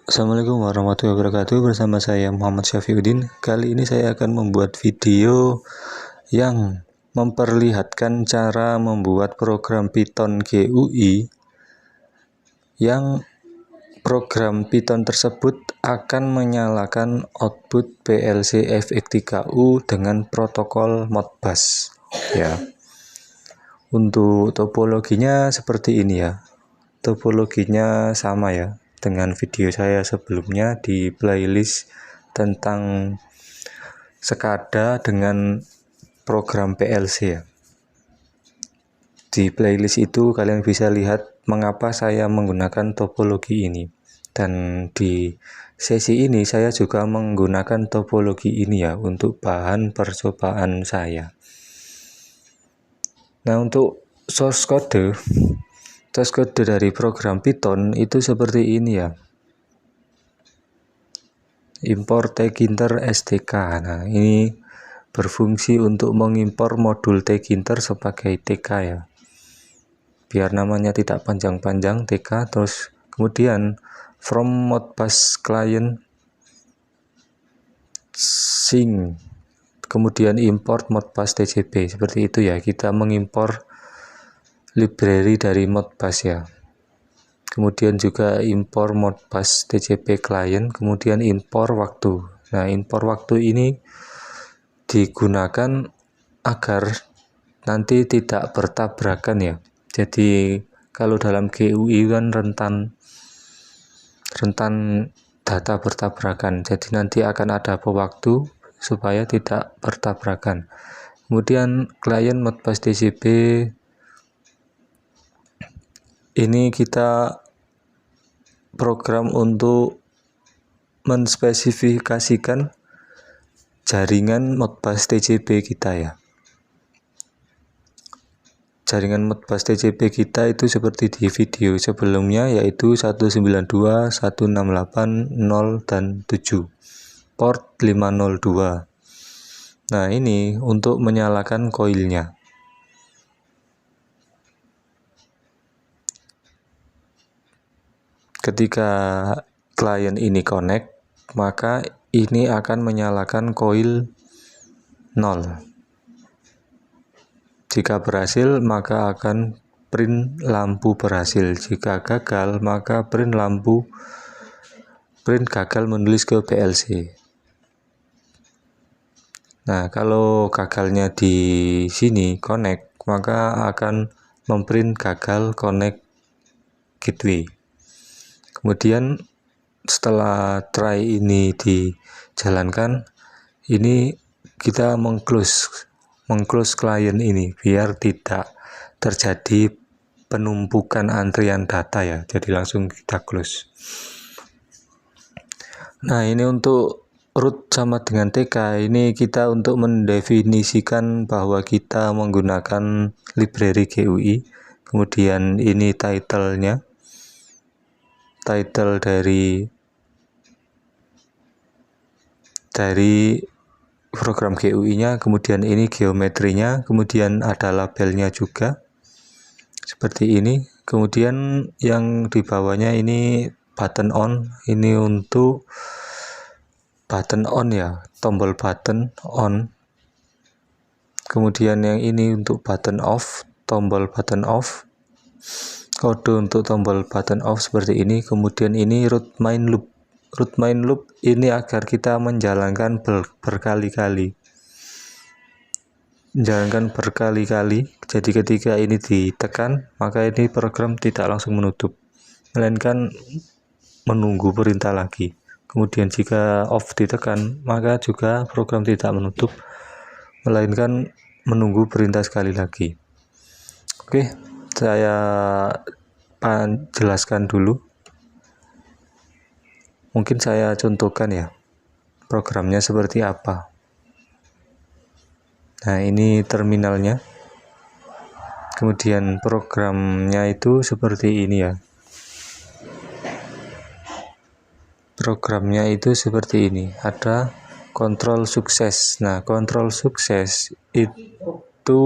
Assalamualaikum warahmatullahi wabarakatuh. Bersama saya Muhammad Syafiuddin. Kali ini saya akan membuat video yang memperlihatkan cara membuat program Python GUI, yang program Python tersebut akan menyalakan output PLC FX3U dengan protokol Modbus. Ya, untuk topologinya seperti ini ya. Topologinya sama ya dengan video saya sebelumnya di playlist tentang SCADA dengan program PLC ya. Di playlist itu kalian bisa lihat mengapa saya menggunakan topologi ini, dan di sesi ini saya juga menggunakan topologi ini ya untuk bahan percobaan saya. Nah, untuk source code dari program Python itu seperti ini ya. Import tkinter STK. Nah, ini berfungsi untuk mengimpor modul tkinter sebagai TK ya. Biar namanya tidak panjang-panjang, TK. Terus kemudian from Modbus client sync, kemudian import Modbus TCP. Seperti itu ya, kita mengimpor library dari Modbus ya. Kemudian juga impor Modbus TCP client, kemudian impor waktu. Nah, impor waktu ini digunakan agar nanti tidak bertabrakan ya. Jadi kalau dalam GUI kan rentan data bertabrakan. Jadi nanti akan ada pewaktu supaya tidak bertabrakan. Kemudian client Modbus TCP ini kita program untuk menspesifikasikan jaringan Modbus TCP kita ya. Jaringan Modbus TCP kita itu seperti di video sebelumnya, yaitu 192, 168, 0, dan 7. Port 502. Nah, ini untuk menyalakan koilnya. Ketika klien ini connect, maka ini akan menyalakan koil 0. Jika berhasil, maka akan print lampu berhasil. Jika gagal, maka print gagal menulis ke PLC. Nah, kalau gagalnya di sini connect, maka akan memprint gagal connect gateway. Kemudian setelah try ini dijalankan, ini kita mengclose klien ini biar tidak terjadi penumpukan antrian data ya. Jadi langsung kita close. Nah, ini untuk root sama dengan TK, ini kita untuk mendefinisikan bahwa kita menggunakan library GUI. Kemudian ini title dari program GUI-nya, kemudian ini geometrinya, kemudian ada labelnya juga seperti ini. Kemudian yang di bawahnya ini button on, ini untuk button on ya, tombol button on. Kemudian yang ini untuk button off, tombol button off. Kode untuk tombol button off seperti ini. Kemudian ini root main loop. Root main loop ini agar kita menjalankan berkali-kali. Jadi ketika ini ditekan, maka ini program tidak langsung menutup, melainkan menunggu perintah lagi. Kemudian jika off ditekan, maka juga program tidak menutup, melainkan menunggu perintah sekali lagi. Oke, saya jelaskan dulu. Mungkin saya contohkan ya programnya seperti apa. Nah, ini terminalnya. Kemudian programnya itu seperti ini ya. Programnya itu seperti ini. Ada kontrol sukses. Nah, kontrol sukses itu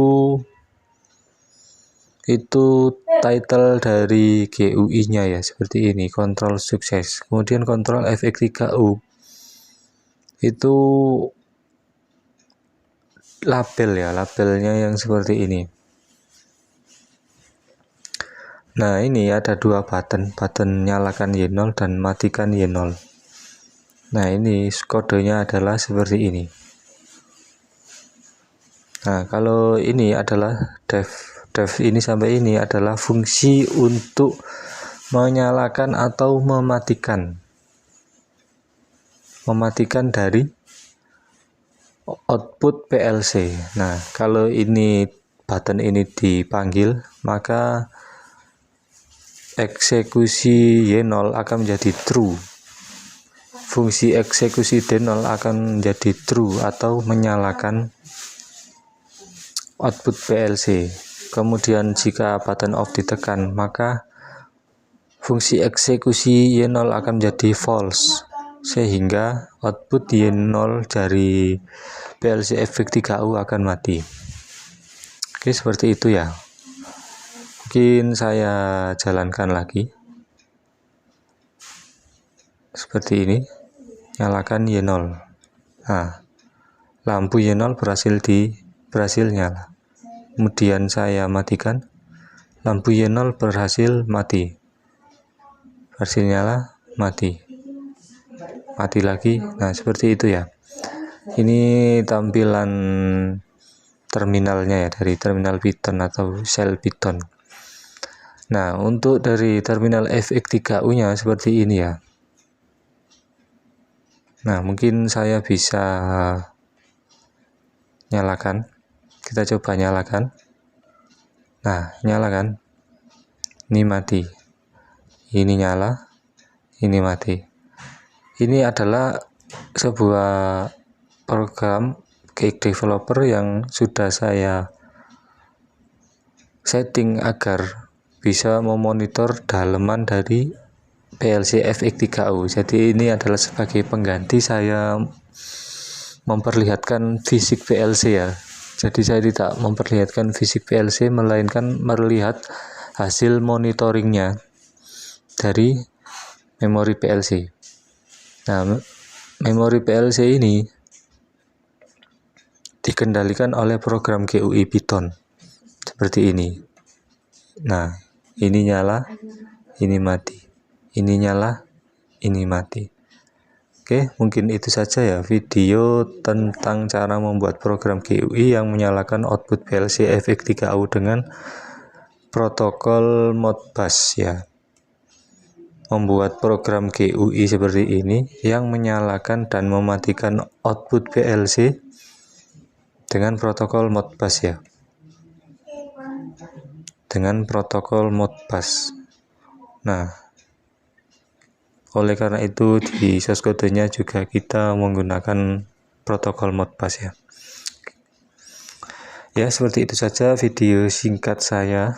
title dari GUI nya ya seperti ini, kontrol sukses. Kemudian kontrol FX3U itu label ya, labelnya yang seperti ini. Nah, ini ada dua button nyalakan Y0 dan matikan Y0. Nah, ini kodenya adalah seperti ini. Nah, kalau ini adalah dev ini sampai ini adalah fungsi untuk menyalakan atau mematikan dari output PLC. Nah, kalau ini button ini dipanggil, maka eksekusi Y0 akan menjadi true. Fungsi eksekusi D0 akan menjadi true atau menyalakan output PLC. Kemudian jika button off ditekan, maka fungsi eksekusi Y0 akan menjadi false, sehingga output Y0 dari PLC FX3U akan mati. Oke, seperti itu ya. Mungkin saya jalankan lagi seperti ini, nyalakan Y0. Nah, lampu Y0 berhasil nyala. Kemudian saya matikan, lampu Y0 berhasil mati, nyala, mati lagi. Nah, seperti itu ya. Ini tampilan terminalnya ya, dari terminal Python atau shell Python. Nah, untuk dari terminal FX3U nya seperti ini ya. Nah, mungkin saya bisa nyalakan. Kita coba nyalakan. Nah, nyalakan. Ini mati. Ini nyala. Ini mati. Ini adalah sebuah program Cake Developer yang sudah saya setting agar bisa memonitor daleman dari PLC FX3U. Jadi ini adalah sebagai pengganti saya memperlihatkan fisik PLC ya. Jadi saya tidak memperlihatkan fisik PLC, melainkan melihat hasil monitoringnya dari memori PLC. Nah, memori PLC ini dikendalikan oleh program GUI Python seperti ini. Nah, ini nyala, ini mati. Ini nyala, ini mati. Oke, mungkin itu saja ya video tentang cara membuat program GUI yang menyalakan output PLC FX3U dengan protokol Modbus ya. Membuat program GUI seperti ini yang menyalakan dan mematikan output PLC dengan protokol Modbus ya. Dengan protokol Modbus. Nah, oleh karena itu di source code-nya juga kita menggunakan protokol Modbus ya. Ya, seperti itu saja video singkat saya.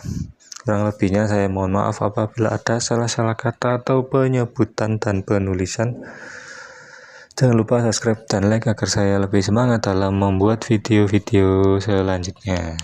Kurang lebihnya saya mohon maaf apabila ada salah-salah kata atau penyebutan dan penulisan. Jangan lupa subscribe dan like agar saya lebih semangat dalam membuat video-video selanjutnya.